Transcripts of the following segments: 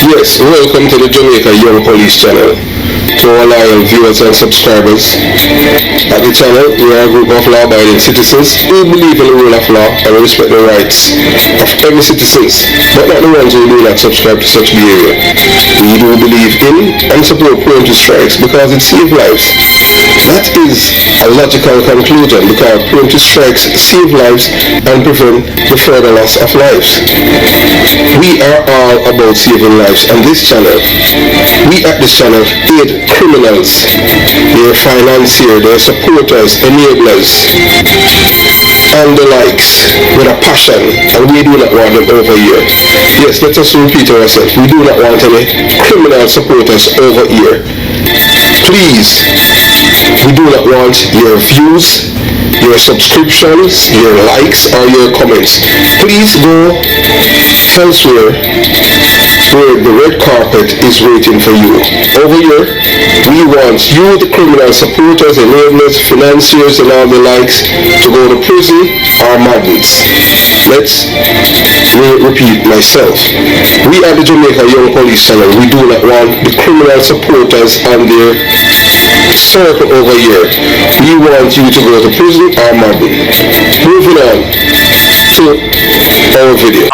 Yes, welcome to the Jamaica Young Police channel. To our loyal viewers and subscribers. At the channel, we are a group of law-abiding citizens who believe in the rule of law and respect the rights of every citizens, but not the ones who do not subscribe to such behavior. We do believe in and support preemptive strikes because it saves lives. That is a logical conclusion because preemptive strikes save lives and prevent the further loss of lives. We are all about saving lives on this channel. We at this channel aid criminals, their financiers, their supporters, enablers, and the likes with a passion, and we do not want them over here. Yes, let us repeat ourselves. We do not want any criminal supporters over here. Please, we do not want your views, your subscriptions, your likes, or your comments. Please go elsewhere where the red carpet is waiting for you. Over here, we want you, the criminal supporters, enablers, financiers, and all the likes, to go to prison or madness. Let's repeat myself. We are the Jamaica Young Police channel. We do not want the criminal supporters on their circle over here. We want you to go to prison or madness. Moving on to our video.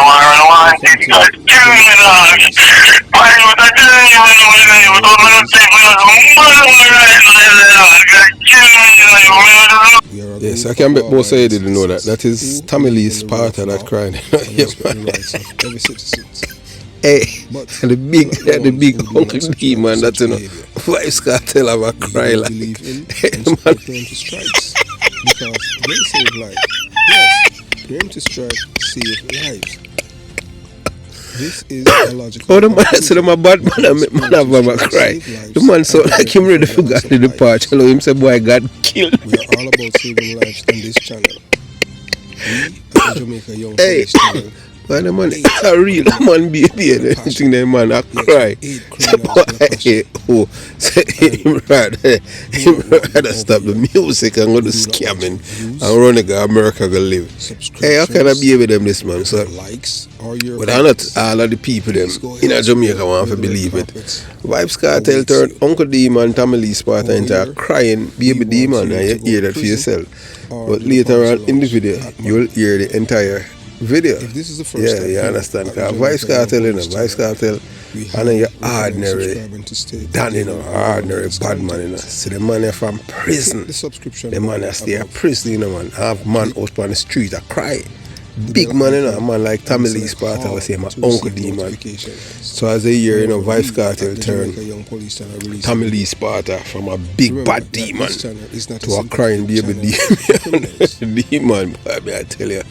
Yes, I can bet both say didn't know that. That is Tommy Lee Sparta that crying. Hey, the big Uncle D man, that's you know, Vibes Cartel have a cry like. Because they save lives. Yes, preemptive strike save lives. This is a logical. Oh, the man said I'm a bad man and man have a cry. The man sound like him ready to go to the party. Hello, him say boy got killed. We are all about saving lives on this channel. We are the Jamaica Young Police channel. Man, the man is a real man baby. I think the man a cry. Him rather stop the music and go to scamming and run to America go live. Hey, how can I be with them this man, sir? But I'm not all of the people them in Jamaica want to believe it. Vibes Cartel turned Uncle D man, Tommy Lee Sparta into a crying baby D man, and you hear that for yourself. But later on in the video, you'll hear the entire video. If this is the first time you understand. Because Vibes Cartel, you know, Vibes Cartel, and then you're ordinary, done, you know, ordinary bad man, you know. So the man is from prison. The man is stay in prison, you know, man. Have man out on the street, I cry. Big man, you know, a man like Tommy Lee Sparta was saying, my Uncle D man. So as a year, you know, Vibes Cartel turned Tommy Lee Sparta from a big bad demon to a crying baby demon, I tell you.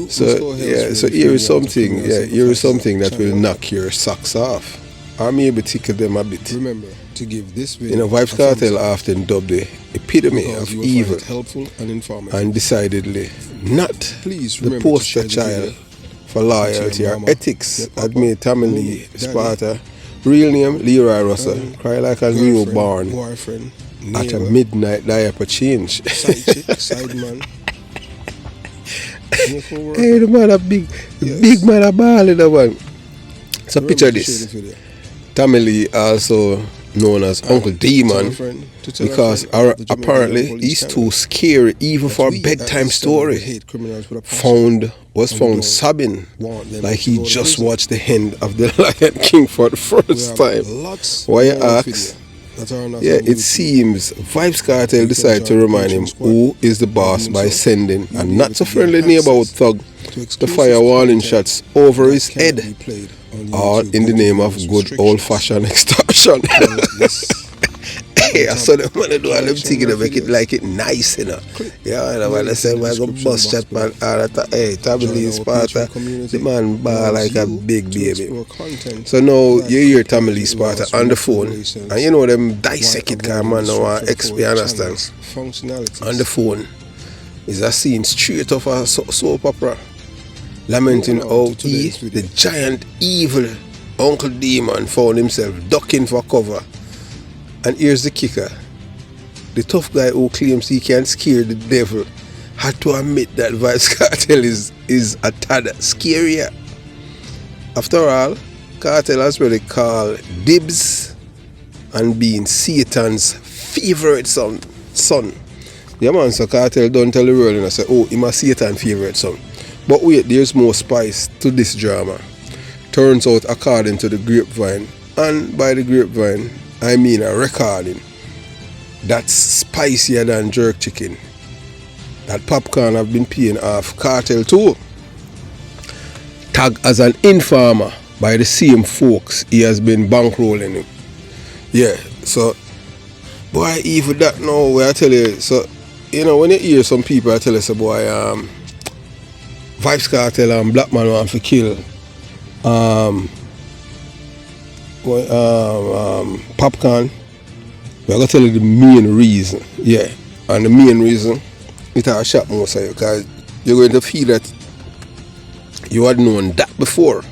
So yeah, so here is something, that will knock your socks off. Or maybe tickle them a bit. Remember to give this video, you know, Vibes Cartel often dubbed the epitome of evil and decidedly not the poster child for loyalty or ethics. Admit Tommy Lee Sparta, real name Leroy Russell, cry like a newborn at a midnight diaper change. Side man. Hey, the man a big man a ball in the one. So picture this. Tommy Lee also known as Uncle D man, because apparently he's too scary even for a bedtime story. Was found sobbing like he just watched the end of the Lion King for the first time. Why you ask? Yeah, it seems Vibes Cartel decided to remind him who is the boss by sending a not so friendly neighborhood thug to fire warning shots over his head, all in the name of good old-fashioned extortion. Hey, I saw them want to do all them things to make it like it nice, you know. Yeah, you know, when I say, man, go bust chat, man, hey, Tommy Lee Sparta, the man bar like a big baby. So now, you hear Tommy Lee Sparta on the phone, and you know them dissect it, because man, now XP, understand? On the phone is a scene straight off a soap opera, lamenting how he, the giant evil Uncle D man, found himself ducking for cover. And here's the kicker. The tough guy who claims he can scare the devil had to admit that Vibes Cartel is a tad scarier. After all, Cartel has what they call dibs and being Satan's favorite son. Yeah man, so Cartel don't tell the world and I say, oh, he's my Satan's favorite son. But wait, there's more spice to this drama. Turns out, according to the grapevine, and by the grapevine, I mean a recording, that's spicier than jerk chicken, that Popcorn have been paying off Cartel too. Tagged as an informer by the same folks he has been bankrolling him. Yeah, so, boy, even that now, where I tell you, so, you know, when you hear some people, I tell you, so, boy, Vibes Cartel and Black Man want to kill Popcorn. We're going to tell you the main reason. Yeah, and the main reason, it will shock most of you, because you're going to feel that you had known that before,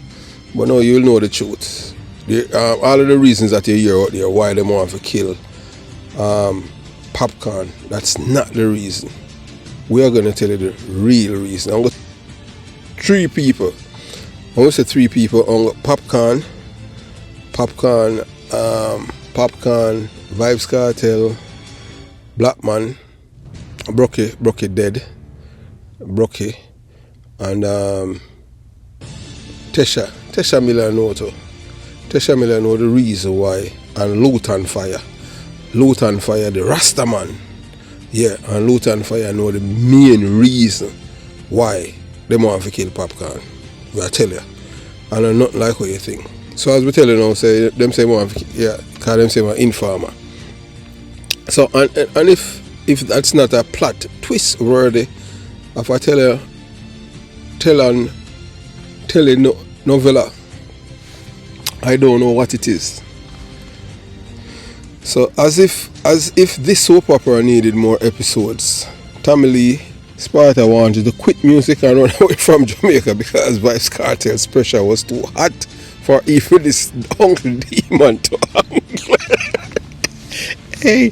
but now you'll know the truth. All of the reasons that you hear out there why they want to kill Popcorn, that's not the reason. We are going to tell you the real reason. I'm going to three people. I'm going to say three people. Popcorn, Vibes Cartel, Black Man, Brookie dead, Brookie, and Tesha Miller know too. Tesha Miller know the reason why, and Luton Fire, the Rasta man. Yeah, and Luton Fire know the main reason why they want to kill Popcorn. I tell you, and I'm not like what you think. So as we tell you now, say them say want to, yeah, cause them say want informer. So and if that's not a plot twist worthy, if I tell you novella, I don't know what it is. So as if this soap opera needed more episodes, Tommy Lee Sparta wanted to quit music and run away from Jamaica because Vibes Cartel's pressure was too hot for even this Uncle Demon to handle. Hey,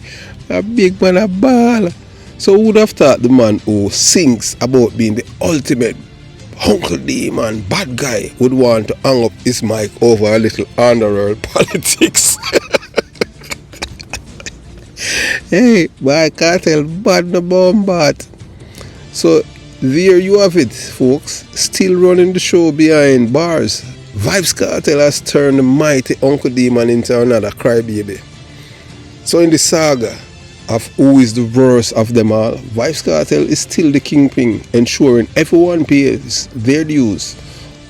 a big man a ball. So who would have thought the man who sings about being the ultimate Uncle Demon bad guy would want to hang up his mic over a little underworld politics? Hey, boy, Cartel bad no bombat. So there you have it, folks. Still running the show behind bars. Vibes Cartel has turned the mighty Uncle Demon into another crybaby. So in the saga of who is the worst of them all, Vibes Cartel is still the kingpin, ensuring everyone pays their dues,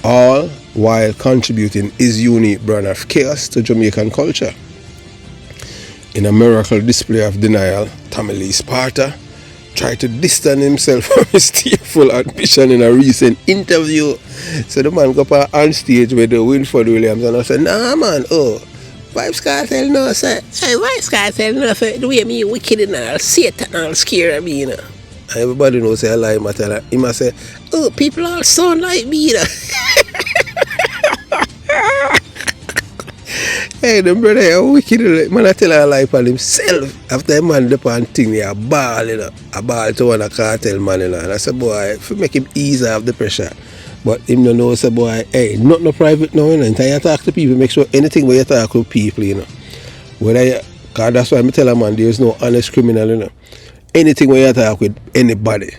all while contributing his unique brand of chaos to Jamaican culture. In a miracle display of denial, Tommy Lee Sparta tried to distance himself from his tearful ambition in a recent interview. So the man got up on stage with the Winford Williams and I said, nah man, Vibes Cartel no say, hey Vibes Cartel no say, the way me wicked and all, Satan all scare me, you know. And everybody knows say I lie matter. He must say, oh, people all sound like me, you know. Hey, the brother are wicked. Man, I tell her lie on himself. After a man the pan thing, he a ball, you know. A ball to one a cartel man, you know. And I said, boy, if you make him ease off the pressure. But him no know, say, boy, hey, not no private now, you know. Until you talk to people, make sure anything where you talk with people, you know. Whether you, cause that's why I tell a man, there's no honest criminal, you know. Anything where you talk with anybody,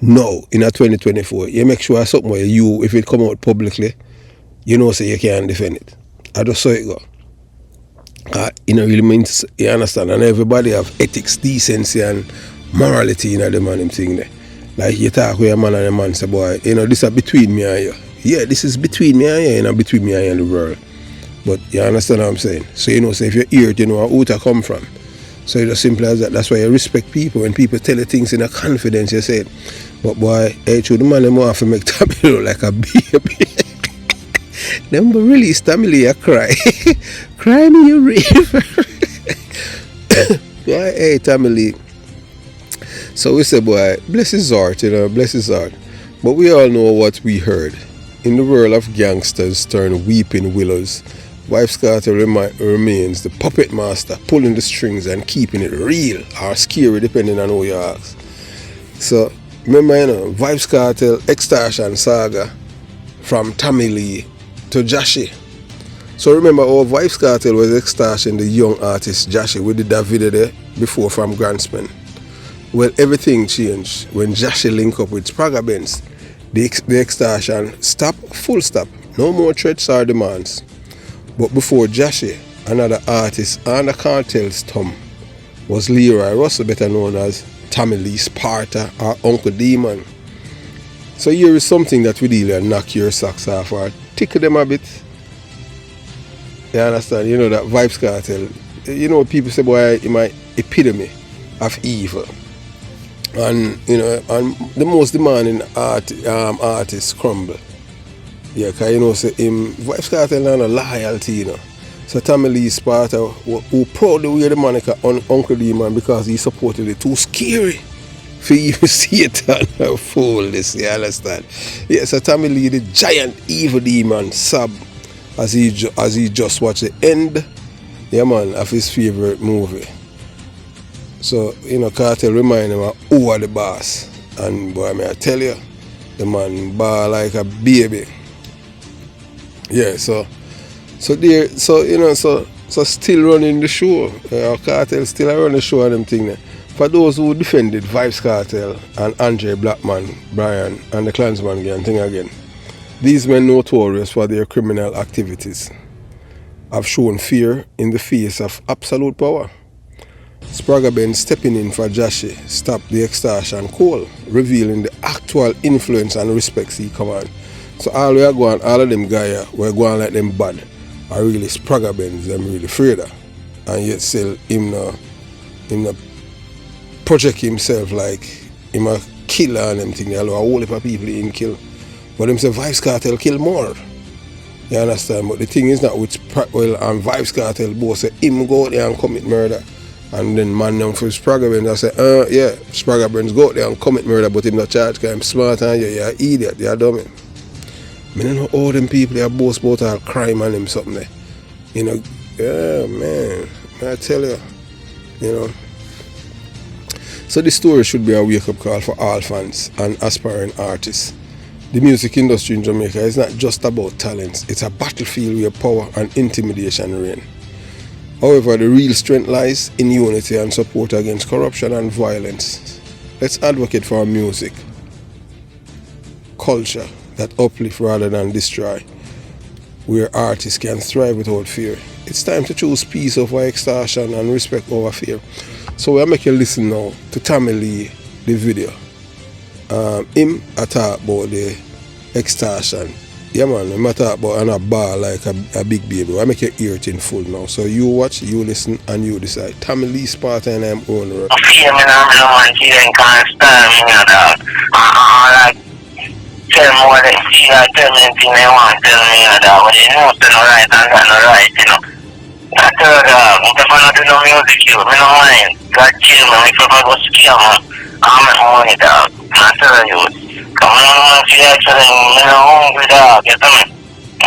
no, in a 2024, you make sure something where you, if it come out publicly, you know, say you can't defend it. I just saw it go. You know, really means, you understand, and everybody have ethics, decency, and morality in the man, him thing there. Like you talk with a man and a man say, boy, you know, this is between me and you. Yeah, this is between me and you, you know, between me and you and the world. But you understand what I'm saying? So, you know, so if you hear it, you know who to come from. So it's as simple as that. That's why you respect people. When people tell you things in a confidence, you say it. But boy, hey, true, the man, them want to make Tommy look like a baby. Them release Tommy Lee a cry. Cry me you river. Boy, hey Tommy Lee. So we say, boy, bless his heart, you know, bless his heart. But we all know what we heard. In the world of gangsters turned weeping willows, Vibes Cartel remains the puppet master, pulling the strings and keeping it real or scary depending on who you ask. So remember, you know, Vibes Cartel extortion saga from Tommy Lee to Jashi. So remember our Vibes Cartel was extorting the young artist Joshy. We did that video there before from Grandspan. Well, everything changed when Joshy linked up with Spragga Benz. The extortion stopped, full stop. No more threats or demands. But before Joshy, another artist and the cartel's thumb was Leroy Russell, better known as Tommy Lee, Sparta, or Uncle Demon. So here is something that would either knock your socks off or tickle them a bit. You understand? You know that Vibes Cartel. You know people say, boy, it's my epitome of evil. And you know, and the most demanding artists crumble. Yeah, cause you know, say him Vibes Cartel and a loyalty, you know. So Tommy Lee Sparta, who proudly wear the moniker on Uncle Demon because he supported it. Too scary for you to see it and fool this, you understand? Yeah, so Tommy Lee, the giant evil demon, sob as he just watched the end, yeah man, of his favorite movie. So, you know, Cartel remind him of who are the boss. And boy, may I tell you, the man bar like a baby. Yeah, so still running the show. Cartel still running the show and them thing there. For those who defended Vibes Cartel and Andre Blackman, Brian and the Klansman gang thing again, these men notorious for their criminal activities have shown fear in the face of absolute power. Spragga Benz stepping in for Joshy stopped the extortion call, revealing the actual influence and respects he command. So all we are going, all of them guys we're going like them bad are really Spragga Benz, them really afraid of. And yet still him no project himself like him a killer and them thing, although a whole heap of people in kill. But him say Vibes Cartel kill more. You understand? But the thing is not with and Vibes Cartel both say him go out there and commit murder. And then man down for Spragga Benz I say, yeah, Spragga Benz go out there and commit murder, but him not charged because I'm smart and you're an idiot, you're dummy. I don't know all them people they boast about all crime and them something there. You know, yeah man, I tell you, you know. So this story should be a wake-up call for all fans and aspiring artists. The music industry in Jamaica is not just about talents, it's a battlefield where power and intimidation reign. However, the real strength lies in unity and support against corruption and violence. Let's advocate for our music, culture that uplift rather than destroy, where artists can thrive without fear. It's time to choose peace over extortion and respect over fear. So we'll make you listen now to Tommy Lee, the video. Him talk about the extortion. Yeah man, him talk about and a bar like a big baby. We'll make you hear it in full now. So you watch, you listen, and you decide. Tommy Lee Sparta and I'm own road. Tell me what they see, I tell me anything they want, tell me that when they know to no right and got no right, you know. I tell them, if I don't do no music, you, me no mind. God chill me, if I go scam me, I'll make money, dog. I tell you, come on, see actually, me no hungry, dog, you know me?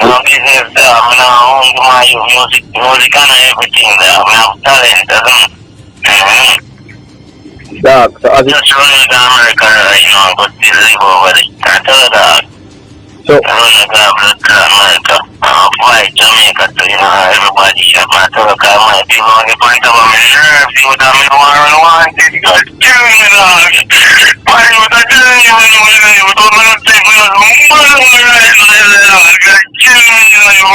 No business, dog, me no hungry, my music and everything, dog, me have talent, you know. Dog, so as just running to America, you know, but still live over there. I tell you that. so Running to America, fight Jamaica, so you know, everybody shot my tell you, cause my people on the point of my nerves, you that me don't want it, God kill me, dog. Why you that tell you, you don't know take me as God kill me, you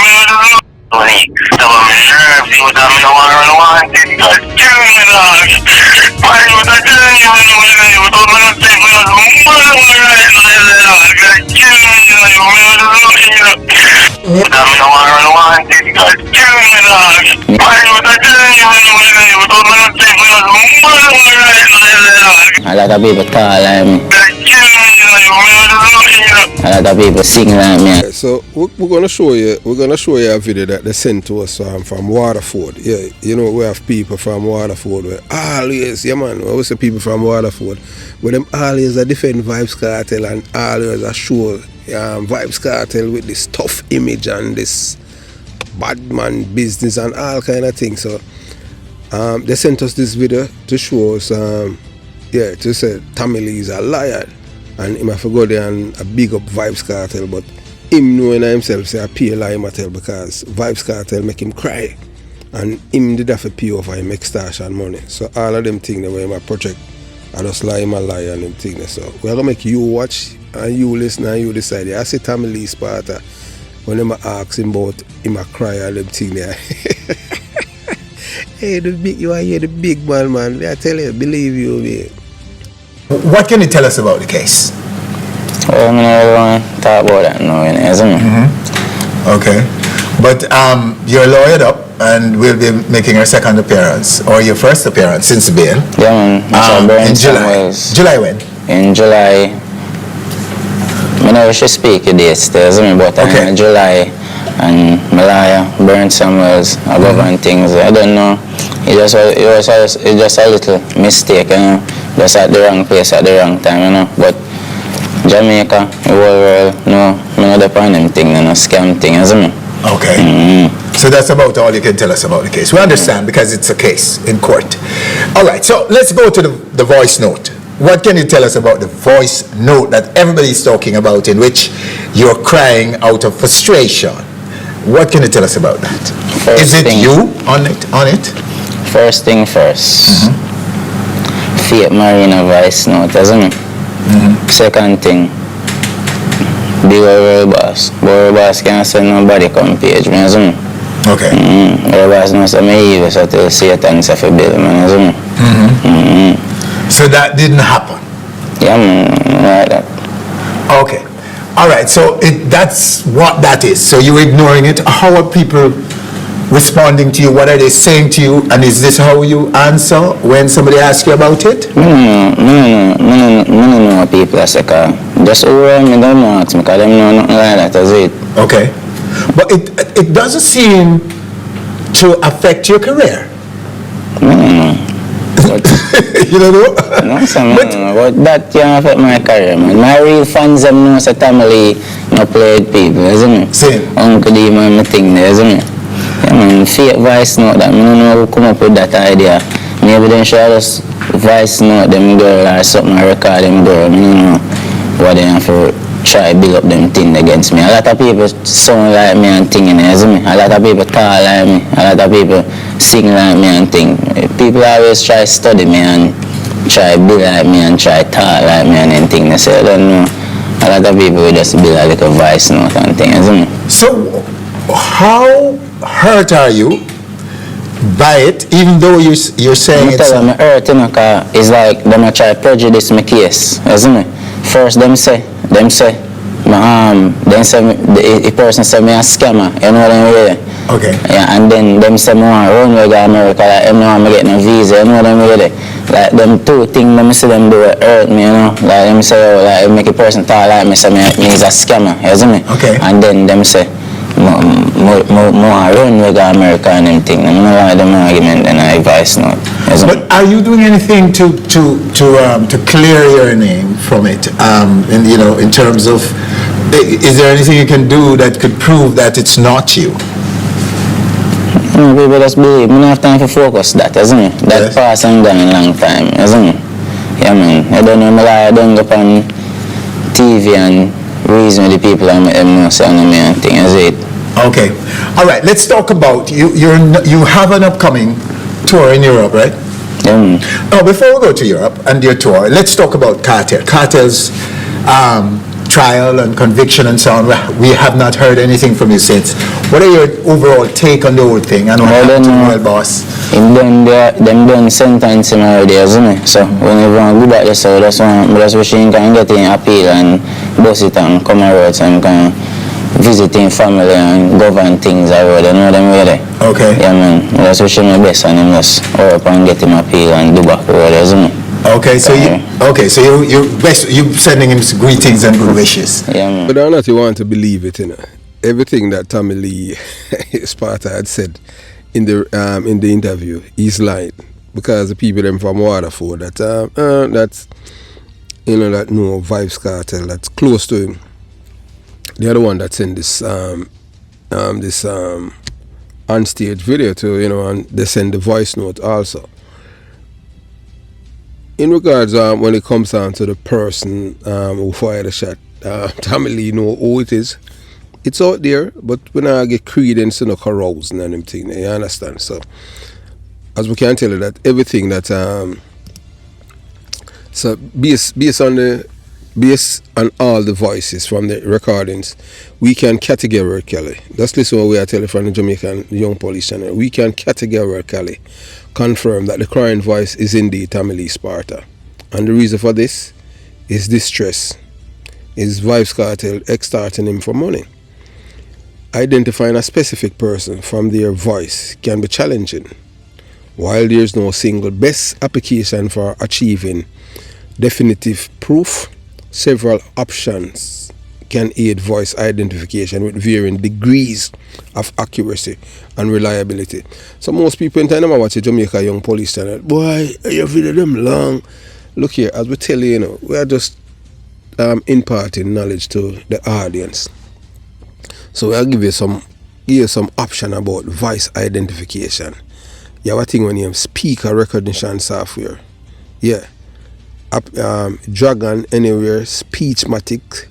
money. So I'm nerves, you that me don't want it, God kill me, dog. Why you that tell you, you don't know take me as God kill me, you that me don't want it, God kill me, dog. Why you that tell you, you don't know take me as A lot of people call me. God kill me, A lot of people sing like me. So we're gonna show you a video that they sent to us from Waterford. Yeah, you know, we have people from Waterford where always, yeah man, we always say people from Waterford, but them always a defend Vibes Cartel and always a show Vibes Cartel with this tough image and this bad man business and all kind of things. So they sent us this video to show us to say Tommy Lee is a liar and him have to go there and big up Vibes Cartel, but him knowing himself say I pay a lie him a tell because Vibes Cartel make him cry. And him did have to pay over him extortion money. So all of them things that were in my project, I just lie him a lie and them things. So we're gonna make you watch and you listen and you decide. I see Tommy Lee Sparta when them ask him about him a cry and them things there. Hey, you are here the big man, I tell you, believe you, man. What can you tell us about the case? Well, I don't want to talk about that now, isn't it? Okay. But you're lawyered up and will be making your second appearance or your first appearance since bail. Yeah, man. In July. July when? In July. I know we should speak the dates there, isn't it? But okay. In July and Malaya, Burn Samuels, above and things. I don't know. It was just a little mistake, you know. Just at the wrong place at the wrong time, you know. But Jamaica, the whole world, no, I'm not upon them thing, you know, scam thing, isn't it? Okay. So that's about all you can tell us about the case. We understand because it's a case in court. All right, so let's go to the voice note. What can you tell us about the voice note that everybody's talking about in which you're crying out of frustration? What can you tell us about that? Is it you on it? First thing first. Fiat Marina voice note, isn't it? Second thing, big old boss. World boss can't send nobody come page, man, isn't it? Okay. World boss knows I'm evil, so to Satan is a bill, man, isn't it? So that didn't happen? Yeah, man, like that. Okay. All right, so that's what that is. So you're ignoring it. How are people responding to you? What are they saying to you? And is this how you answer when somebody asks you about it? No, people are sick. Just over me, don't ask me, because them know nothing like that, is it? Okay. But it doesn't seem to affect your career. You don't know? No, but that can't affect my career, man. My real fans them know say family no played people, isn't it? Same. Uncle D man, my thing there, isn't it? Yeah, man, fake voice note that, I don't know who come up with that idea. Maybe they should just voice note them girl or something, or record them girl, I don't know what they have to try to build up them thing against me. A lot of people sound like me and thing, isn't it? A lot of people talk like me, a lot of people sing like me and thing. People always try to study me and try to be like me and try to talk like me and anything. They say, I don't know. A lot of people will just build a little voice note and thing, isn't it? So, how hurt are you by it, even though you're saying it's... I'm hurt, you know, because it's like them try to prejudice my case, isn't it? First, them say, the person say me a scammer, you know what I mean? Okay. Yeah, and then them say me want run away to America, like them know I'm getting a visa, you know what I mean? Like them two things, them see them do it hurt me, you know? Like them say, oh, like make a person talk like me, say me is a scammer, you see me? Okay. And then them say, more run away to America and them thing. I don't like them argument and I advice not. But are you doing anything to clear your name from it? In terms of, is there anything you can do that could prove that it's not you? No, people just believe. I don't have time for focus that, isn't it? That yes. pass and gone a long time, isn't it? Yeah, man. I don't know, I don't go on TV and reason with the people and them say on me and thing, is it? Okay. All right, let's talk about, you have an upcoming tour in Europe, right? Yeah. Now, before we go to Europe and your tour, let's talk about Cartel. Cartel's trial and conviction and so on. We have not heard anything from you since. What are your overall take on the whole thing and what happened to Royal Boss? Them done sentence him already, isn't it? So when you want to go back there, so that's wish he can get in appeal and bust it and come around and can visiting family and govern things around, you know them really. Okay. Yeah, man. That's wish him the best and him just hurry up and get him appeal and do back road, isn't it? Okay, so you sending him greetings and good wishes. Yeah, man. But or not you want to believe it, you know. Everything that Tommy Lee Sparta had said in the interview, he's lying. Because the people them from Waterford that that's that know Vibes Cartel that's close to him. The other one that's in this on-stage video too, and they send the voice note also. In regards when it comes down to the person who fired the shot, Tommy Lee know who it is. It's out there, but when I get credence to no carousing and them thing, you understand? So as we can tell you that everything that so based on all the voices from the recordings, we can categorically, just listen what we are telling from the Jamaican Young Police Channel, we can categorically confirm that the crying voice is indeed Tommy Lee Sparta. And the reason for this is distress. Is Vybz Kartel extorting him for money. Identifying a specific person from their voice can be challenging. While there is no single best application for achieving definitive proof, several options can aid voice identification with varying degrees of accuracy and reliability. So most people in time watch the Jamaica Young Police Channel, boy, you video them long. Look here, as we tell you, we are just imparting knowledge to the audience. So I'll give you some option about voice identification. You have a thing when you have speaker recognition software. Yeah. Dragon Anywhere, Speechmatic,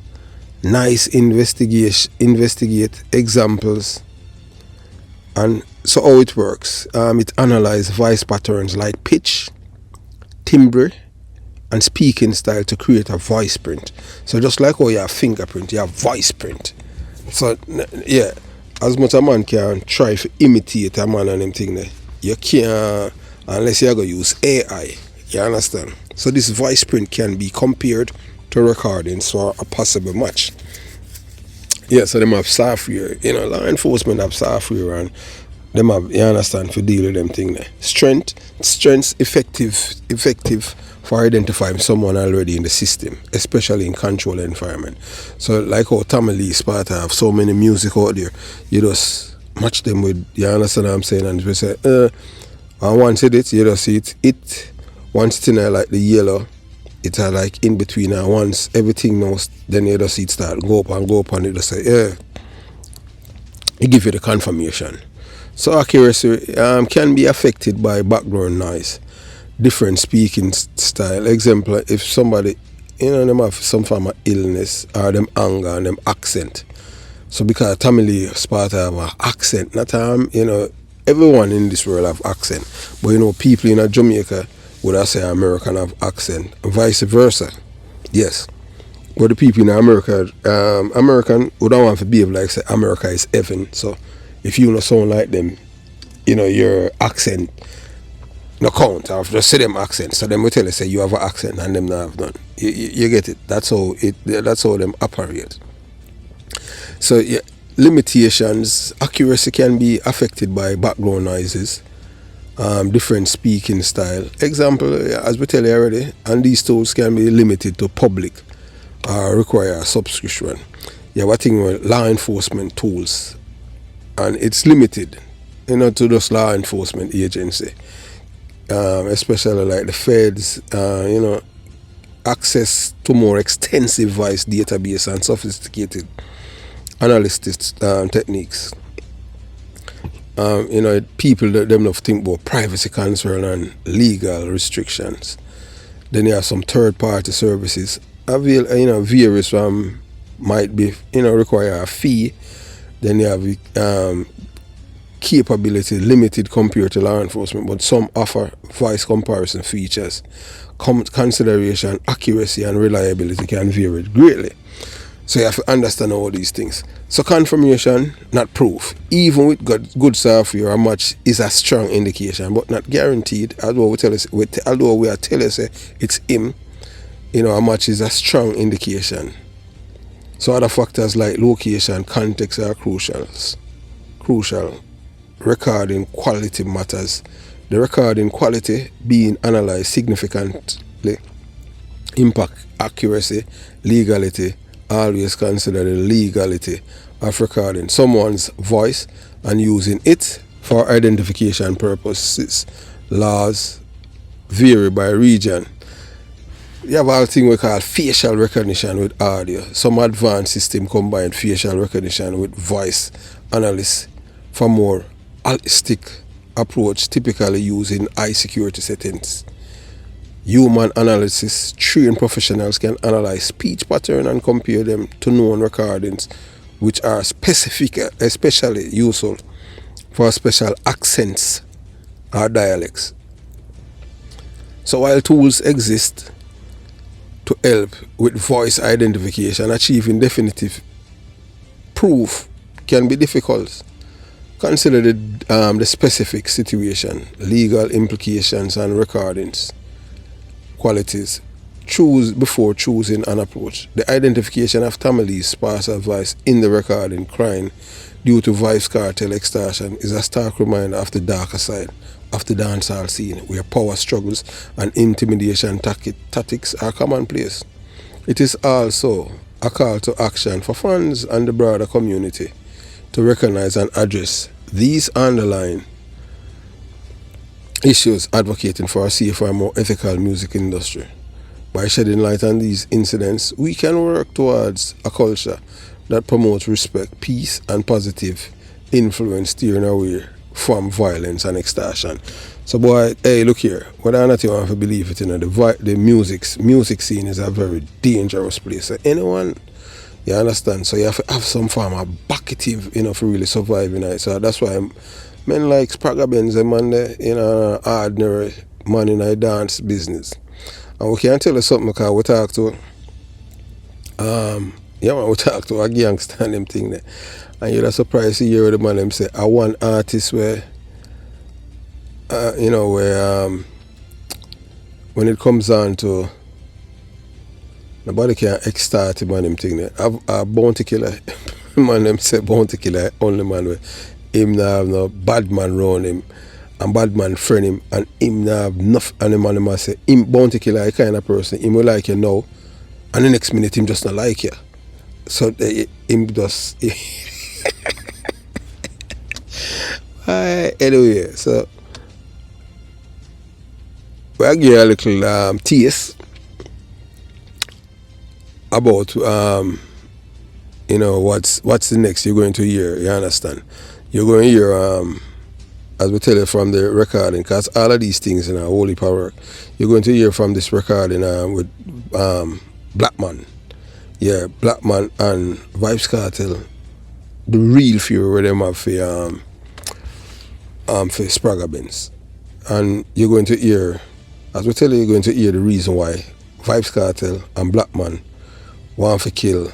Nice Investigate examples. And so how it works, it analyzes voice patterns like pitch, timbre, and speaking style to create a voice print. So just like how you have fingerprint, you have voice print. So yeah, as much a man can try to imitate a man and them thing there, you can't unless you're going to use AI. You understand? So this voice print can be compared to recordings for a possible match. Yeah, so them have software, law enforcement have software and them have, you understand, to deal with them thing there. Strengths effective for identifying someone already in the system, especially in controlled environment. So like how Tommy Lee Sparta have so many music out there, you just match them with, you understand what I'm saying, and we say, and once it, you just see it once it's in there like the yellow, it's like in between, and once everything knows, then you just see it start go up and it just say, yeah, it give you the confirmation. So accuracy can be affected by background noise, different speaking style. Example, if somebody, them have some form of illness or them anger and them accent. So because Tommy Lee Sparta have an accent, not everyone in this world have accent, but people in Jamaica would I say American have accent, and vice versa. Yes. But the people in America, American would not want to behave like say America is heaven. So if you sound like them, your accent no count. I've just say them accent. So them will tell you say you have an accent and them not have none. You get it. That's how them operate. So yeah, limitations, accuracy can be affected by background noises, different speaking style. Example, as we tell you already, and these tools can be limited to public or require a subscription. You have a thing with law enforcement tools, and it's limited, to just law enforcement agency, especially like the feds, access to more extensive voice database and sophisticated analysis techniques. People that them not think about privacy concern and legal restrictions. Then you have some third-party services. Various might be require a fee. Then you have capability limited compared to law enforcement, but some offer voice comparison features. Consideration, accuracy, and reliability can vary greatly. So you have to understand all these things. So confirmation, not proof. Even with good software, a match is a strong indication, but not guaranteed. Although we are telling you it's him, a match is a strong indication. So other factors like location, context are crucial. Recording quality matters. The recording quality being analyzed significantly impact accuracy, legality. Always consider the legality of recording someone's voice and using it for identification purposes. Laws vary by region. You have a thing we call facial recognition with audio. Some advanced system combine facial recognition with voice analysis for more holistic approach, typically using high security settings. Human analysis, trained professionals can analyze speech pattern and compare them to known recordings which are specific, especially useful for special accents or dialects. So while tools exist to help with voice identification, achieving definitive proof can be difficult. Consider the specific situation, legal implications and recordings qualities. Choose before choosing an approach. The identification of Tamalee's Sparta voice in the recording crime due to Vibes cartel extortion is a stark reminder of the darker side of the dancehall scene, where power struggles and intimidation tactics are commonplace. It is also a call to action for fans and the broader community to recognize and address these underlying issues, advocating for a safer and more ethical music industry. By shedding light on these incidents, we can work towards a culture that promotes respect, peace, and positive influence, steering away from violence and extortion. So boy, hey, look here, whether or not you want to believe it, the music scene is a very dangerous place. So anyone, you understand, so you have to have some form of bucketive, for really surviving it. So that's why men like Spraga Benz, man, ordinary man in a dance business. And we can tell you something, because we talk to we talk to a gangster and them thing there. And you're surprised to hear the man them say, I want artists where when it comes on to nobody can extort him and them thing there. A bounty killer, man them say bounty killer only man where him not have no bad man round him and bad man friend him, and him not have enough, and the man must say him bounty killer a kind of person, him will like you now and the next minute him just not like you. So him just anyway, so we'll give you a little taste about what's the next you're going to hear. You understand? You're going to hear as we tell you from the recording, because all of these things in a holy power, you're going to hear from this recording with Blackman. Yeah, Blackman and Vibes Cartel, the real fury where them have for Spraga Benz. And you're going to hear, as we tell you, you're going to hear the reason why Vibes Cartel and Blackman want to kill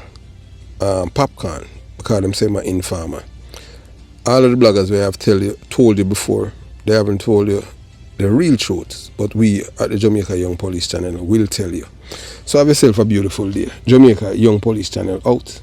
Popcorn, because them say my informer. All of the bloggers we have told you before, they haven't told you the real truth, but we at the Jamaica Young Police Channel will tell you. So have yourself a beautiful day. Jamaica Young Police Channel out.